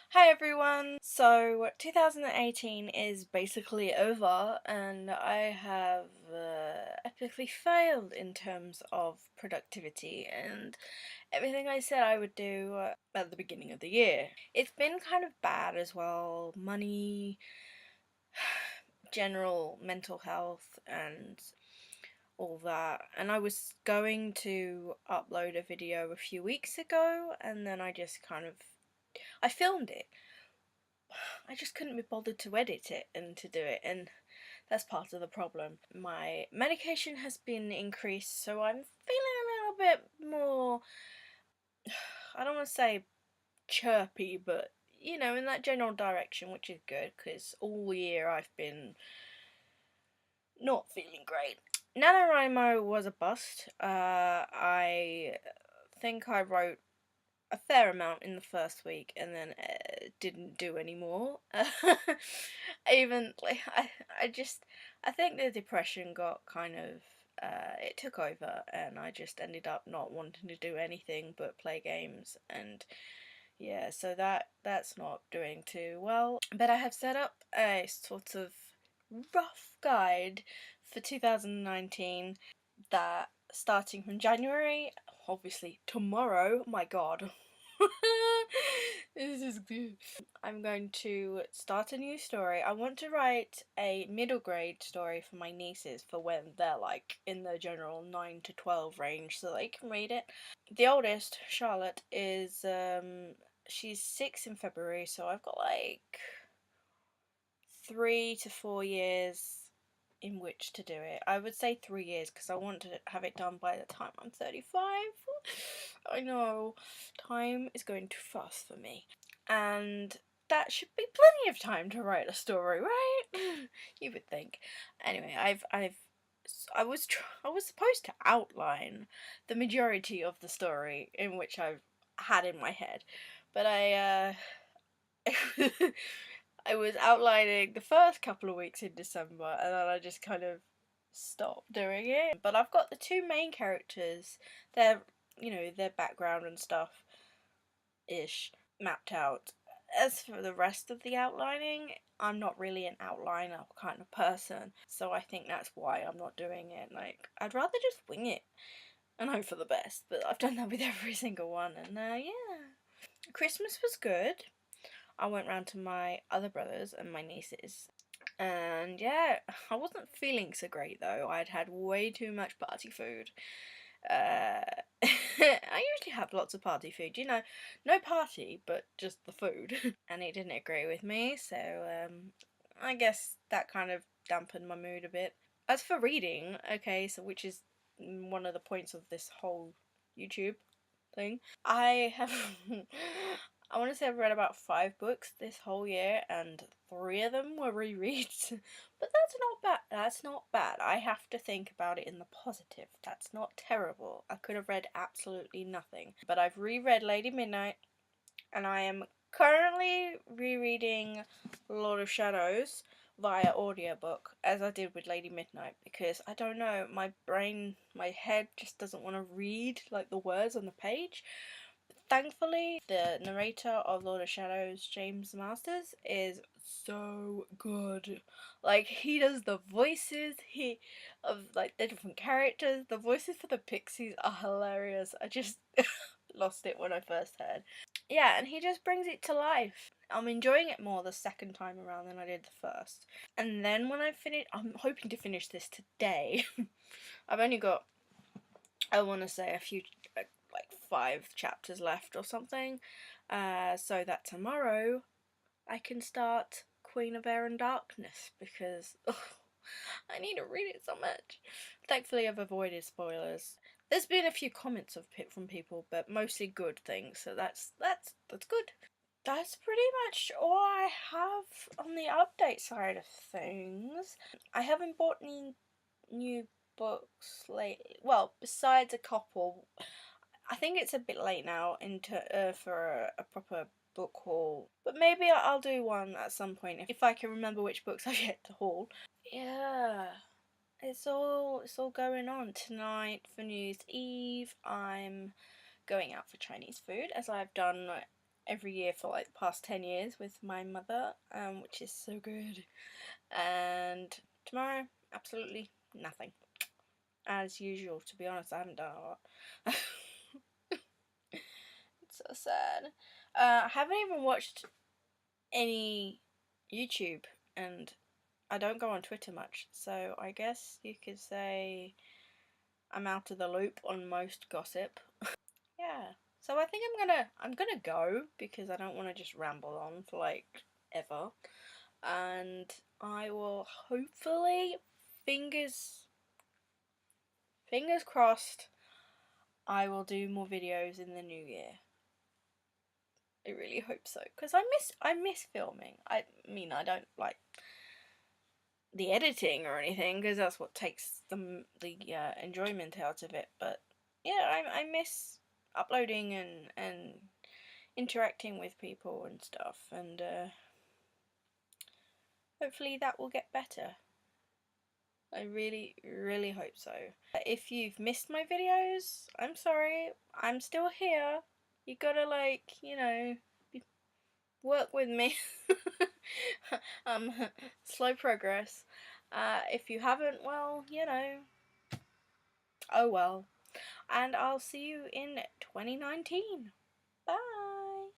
Hi everyone! So 2018 is basically over and I have epically failed in terms of productivity and everything I said I would do at the beginning of the year. It's been kind of bad as well. Money, general mental health and all that. And I was going to upload a video a few weeks ago and then I just I filmed it. I just couldn't be bothered to edit it and to do it, and that's part of the problem. My medication has been increased, so I'm feeling a little bit more, I don't want to say chirpy, but you know, in that general direction, which is good because all year I've been not feeling great. NaNoWriMo was a bust. I think I wrote a fair amount in the first week and then didn't do any more. Even like I think the depression got kind of it took over and I just ended up not wanting to do anything but play games, and yeah, so that's not doing too well. But I have set up a sort of rough guide for 2019 that starting from January, obviously tomorrow, my god. This is good. I'm going to start a new story. I want to write a middle grade story for my nieces for when they're like in the general 9 to 12 range so they can read it. The oldest, Charlotte, is she's 6 in February, so I've got like 3 to 4 years in which to do it. I would say 3 years because I want to have it done by the time I'm 35. I know, time is going too fast for me. And that should be plenty of time to write a story, right? You would think. Anyway, I was supposed to outline the majority of the story in which I've had in my head, but I was outlining the first couple of weeks in December and then I just kind of stopped doing it. But I've got the two main characters, their their background and stuff ish mapped out. As for the rest of the outlining, I'm not really an outliner kind of person, so I think that's why I'm not doing it. Like, I'd rather just wing it and hope for the best, but I've done that with every single one, and yeah. Christmas was good. I went round to my other brothers and my nieces. And yeah, I wasn't feeling so great though. I'd had way too much party food. I usually have lots of party food, no party, but just the food. And it didn't agree with me, so I guess that kind of dampened my mood a bit. As for reading, okay, so which is one of the points of this whole YouTube thing, I have I want to say I've read about 5 books this whole year, and 3 of them were rereads. But that's not bad. That's not bad. I have to think about it in the positive. That's not terrible. I could have read absolutely nothing. But I've reread Lady Midnight, and I am currently rereading Lord of Shadows via audiobook, as I did with Lady Midnight, because I don't know, my head just doesn't want to read like the words on the page. Thankfully, the narrator of Lord of Shadows, James Masters, is so good. Like, he does the voices of like the different characters. The voices for the pixies are hilarious. I just lost it when I first heard. Yeah, and he just brings it to life. I'm enjoying it more the second time around than I did the first. And then when I finish, I'm hoping to finish this today. I've only got, I want to say, a few, like 5 chapters left or something, so that tomorrow I can start Queen of Air and Darkness, because I need to read it so much. Thankfully I've avoided spoilers. There's been a few comments from people, but mostly good things, so that's good. That's pretty much all I have on the update side of things. I haven't bought any new books lately. Well, besides a couple. I think it's a bit late now for a proper book haul, but maybe I'll do one at some point if I can remember which books I've yet to haul. Yeah, it's all going on. Tonight for New Year's Eve, I'm going out for Chinese food, as I've done every year for like the past 10 years with my mother, which is so good. And tomorrow, absolutely nothing. As usual, to be honest, I haven't done a lot. It's so sad. I haven't even watched any YouTube, and I don't go on Twitter much, so I guess you could say I'm out of the loop on most gossip. Yeah. So I think I'm gonna go because I don't want to just ramble on for like ever. And I will hopefully, fingers crossed, I will do more videos in the new year. I really hope so, because I miss filming. I mean, I don't like the editing or anything, because that's what takes the enjoyment out of it. But yeah, I miss uploading and interacting with people and stuff, and hopefully that will get better. I really, really hope so. If you've missed my videos, I'm sorry. I'm still here. You gotta, like, you know, work with me. Slow progress. If you haven't, well, you know, oh well. And I'll see you in 2019.